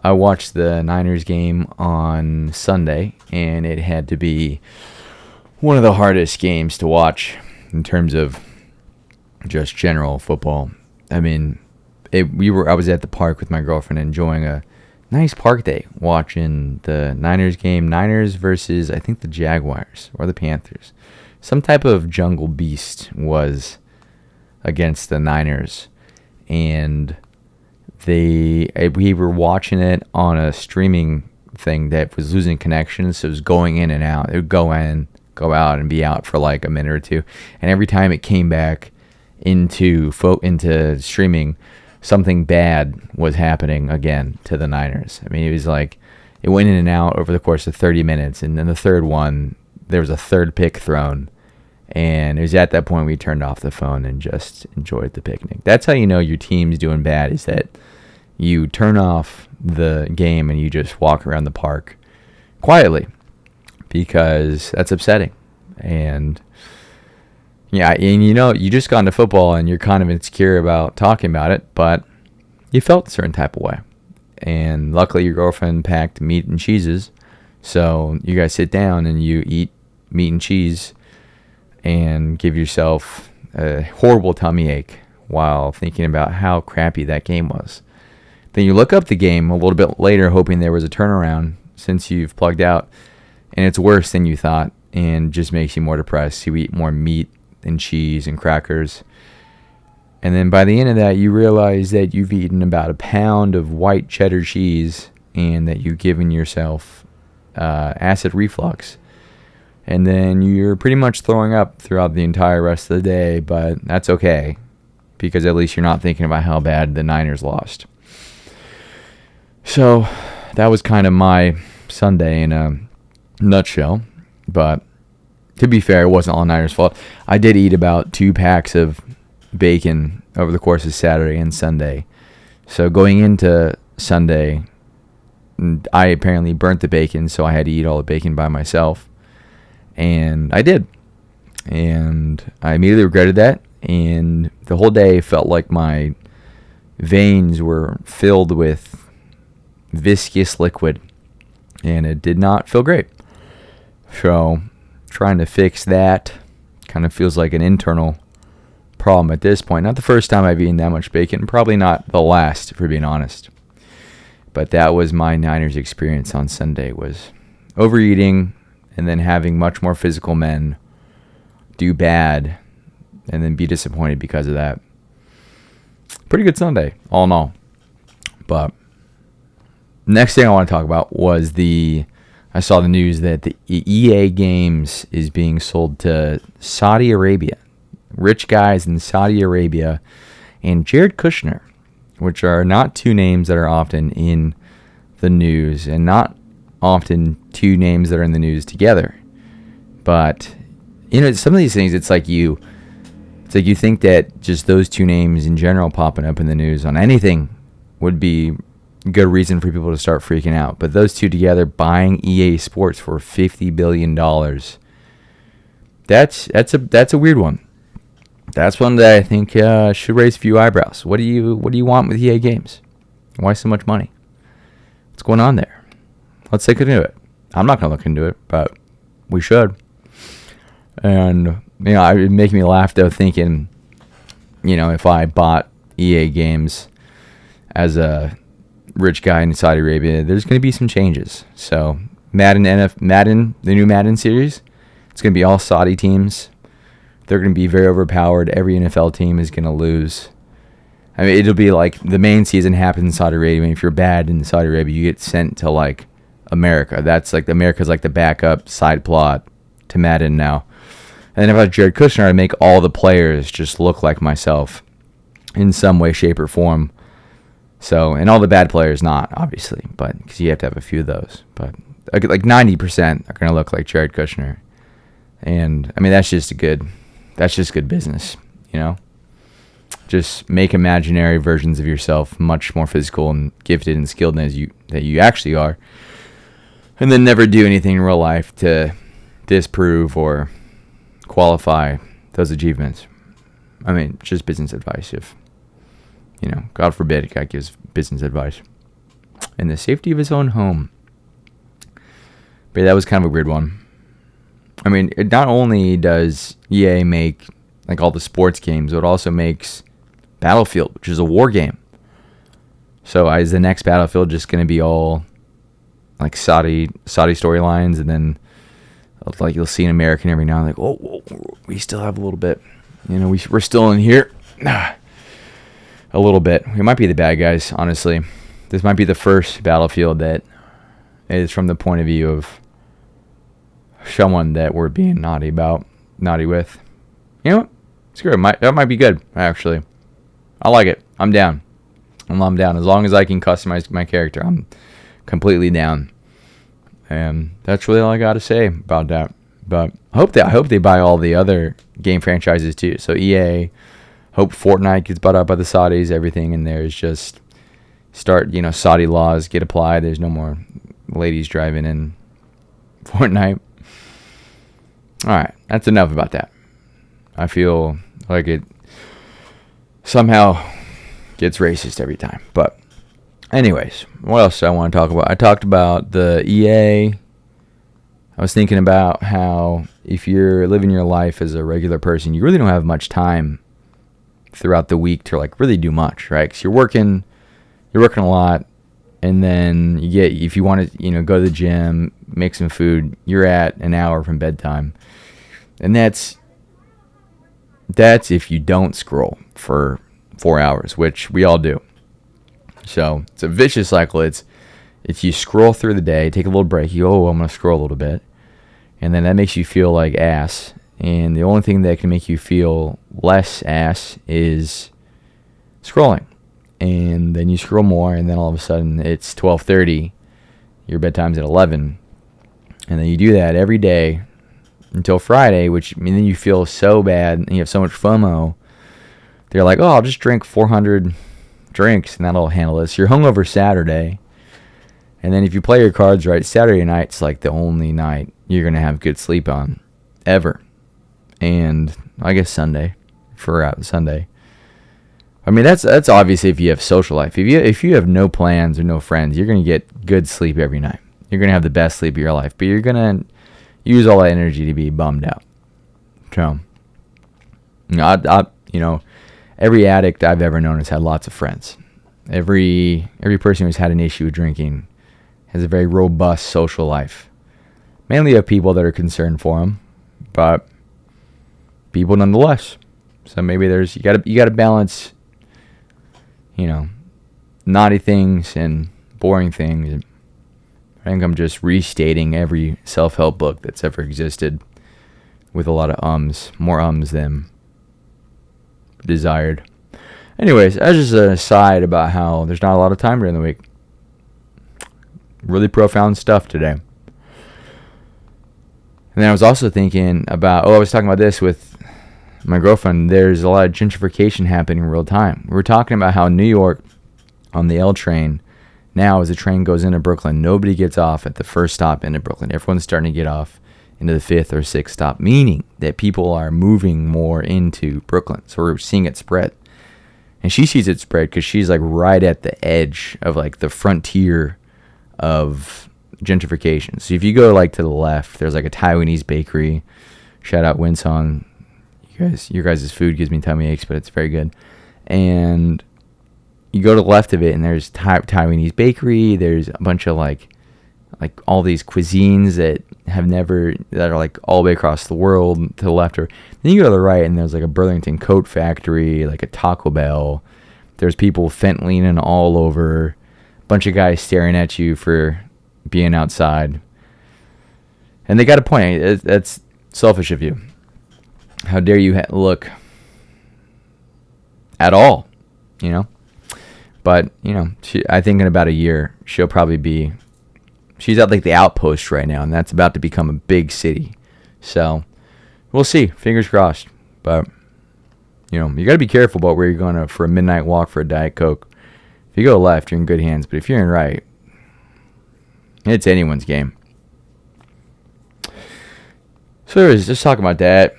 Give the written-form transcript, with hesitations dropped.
I watched the Niners game on Sunday, and it had to be one of the hardest games to watch in terms of just general football. I mean, I was at the park with my girlfriend enjoying a nice park day, watching the Niners game. Niners versus, I think, the Jaguars or the Panthers. Some type of jungle beast was against the Niners, and we were watching it on a streaming thing that was losing connection, so it was going in and out. It would go in, go out, and be out for like a minute or two. And every time it came back into streaming, something bad was happening again to the Niners. I mean, it was like it went in and out over the course of 30 minutes, and then the third one, there was a third pick thrown. And it was at that point we turned off the phone and just enjoyed the picnic. That's how you know your team's doing bad, is that you turn off the game and you just walk around the park quietly, because that's upsetting. And yeah, and you just got into football and you're kind of insecure about talking about it, but you felt a certain type of way. And luckily your girlfriend packed meat and cheeses, so you guys sit down and you eat meat and cheese and give yourself a horrible tummy ache while thinking about how crappy that game was. Then you look up the game a little bit later hoping there was a turnaround since you've plugged out, and it's worse than you thought and just makes you more depressed. You eat more meat and cheese and crackers. And then by the end of that, you realize that you've eaten about a pound of white cheddar cheese and that you've given yourself acid reflux. And then you're pretty much throwing up throughout the entire rest of the day, but that's okay, because at least you're not thinking about how bad the Niners lost. So that was kind of my Sunday in a nutshell. But to be fair, it wasn't all Niners' fault. I did eat about 2 packs of bacon over the course of Saturday and Sunday. So going into Sunday, I apparently burnt the bacon, so I had to eat all the bacon by myself. And I did. And I immediately regretted that. And the whole day felt like my veins were filled with viscous liquid, and it did not feel great. So trying to fix that kind of feels like an internal problem at this point. Not the first time I've eaten that much bacon, probably not the last, for being honest. But that was my Niners experience on Sunday, was overeating and then having much more physical men do bad and then be disappointed because of that. Pretty good Sunday, all in all. But next thing I want to talk about was I saw the news that the EA Games is being sold to Saudi Arabia. Rich guys in Saudi Arabia and Jared Kushner, which are not two names that are often in the news, and not often two names that are in the news together. But some of these things, it's like you think that just those two names in general popping up in the news on anything would be good reason for people to start freaking out. But those two together, buying EA Sports for $50 billion, that's a weird one. That's one that I think should raise a few eyebrows. What do you want with EA Games? Why so much money? What's going on there? Let's look into it. I'm not going to look into it, but we should. And, it would make me laugh, though, thinking, if I bought EA Games as a rich guy in Saudi Arabia, there's going to be some changes. So, Madden, the new Madden series, it's going to be all Saudi teams. They're going to be very overpowered. Every NFL team is going to lose. I mean, it'll be like the main season happens in Saudi Arabia. And if you're bad in Saudi Arabia, you get sent to like America. That's like America's like the backup side plot to Madden now. And then if I was Jared Kushner, I'd make all the players just look like myself in some way, shape, or form. So, and all the bad players not, obviously, but because you have to have a few of those. But like 90% are going to look like Jared Kushner. And I mean, that's just good business, Just make imaginary versions of yourself much more physical and gifted and skilled than you actually are, and then never do anything in real life to disprove or qualify those achievements. I mean, just business advice. If God forbid, a guy gives business advice. in the safety of his own home. But that was kind of a weird one. I mean, it not only does EA make like all the sports games, it also makes Battlefield, which is a war game. So is the next Battlefield just going to be all like Saudi storylines, and then like you'll see an American every now and then, like, oh, we still have a little bit. We're still in here. A little bit. We might be the bad guys, honestly. This might be the first Battlefield that is from the point of view of someone that we're being naughty with. You know what? Screw it. That might be good, actually. I like it. I'm down. I'm down. As long as I can customize my character, I'm completely down. And that's really all I got to say about that. But I hope they buy all the other game franchises too. So EA, hope Fortnite gets bought up by the Saudis. Everything in there is just Saudi laws get applied. There's no more ladies driving in Fortnite. All right, that's enough about that. I feel like it somehow gets racist every time. But anyways, what else do I want to talk about? I talked about the EA. I was thinking about how if you're living your life as a regular person, you really don't have much time throughout the week to like really do much, right? Because you're working a lot, and then if you want to, go to the gym, make some food, you're at an hour from bedtime, and that's if you don't scroll for 4 hours, which we all do. So it's a vicious cycle. It's you scroll through the day, take a little break, I'm going to scroll a little bit, and then that makes you feel like ass. And the only thing that can make you feel less ass is scrolling. And then you scroll more, and then all of a sudden it's 12:30. Your bedtime's at 11. And then you do that every day until Friday, then you feel so bad and you have so much FOMO. They're like, I'll just drink 400 drinks and that'll handle this. You're hungover Saturday. And then if you play your cards right, Saturday night's like the only night you're going to have good sleep on ever. And I guess Sunday. I mean, that's obviously if you have social life. If you have no plans or no friends, you're going to get good sleep every night. You're going to have the best sleep of your life, but you're going to use all that energy to be bummed out. So, every addict I've ever known has had lots of friends. Every person who's had an issue with drinking has a very robust social life. Mainly of people that are concerned for them, but people nonetheless. So maybe you got to balance, naughty things and boring things. I think I'm just restating every self-help book that's ever existed with a lot of more than desired. Anyways, that's just an aside about how there's not a lot of time during the week. Really profound stuff today. And then I was also thinking about, I was talking about this with my girlfriend. There's a lot of gentrification happening in real time. We were talking about how New York on the L train, now as the train goes into Brooklyn, nobody gets off at the first stop into Brooklyn. Everyone's starting to get off into the fifth or sixth stop, meaning that people are moving more into Brooklyn. So we're seeing it spread. And she sees it spread because she's like right at the edge of like the frontier of gentrification. So if you go like to the left, there's like a Taiwanese bakery. Shout out Winsong. Your guys' food gives me tummy aches, but it's very good. And you go to the left of it, and there's Taiwanese bakery. There's a bunch of like all these cuisines that are like all the way across the world to the left. Or then you go to the right, and there's like a Burlington coat factory, like a Taco Bell. There's people fentanyling all over. A bunch of guys staring at you for being outside. And they got a point. That's selfish of you. How dare you look at all, But, I think in about a year, she'll probably be... She's at like the outpost right now, and that's about to become a big city. So, we'll see. Fingers crossed. But, you got to be careful about where you're going for a midnight walk for a Diet Coke. If you go left, you're in good hands. But if you're in right, it's anyone's game. So anyways, just talking about that.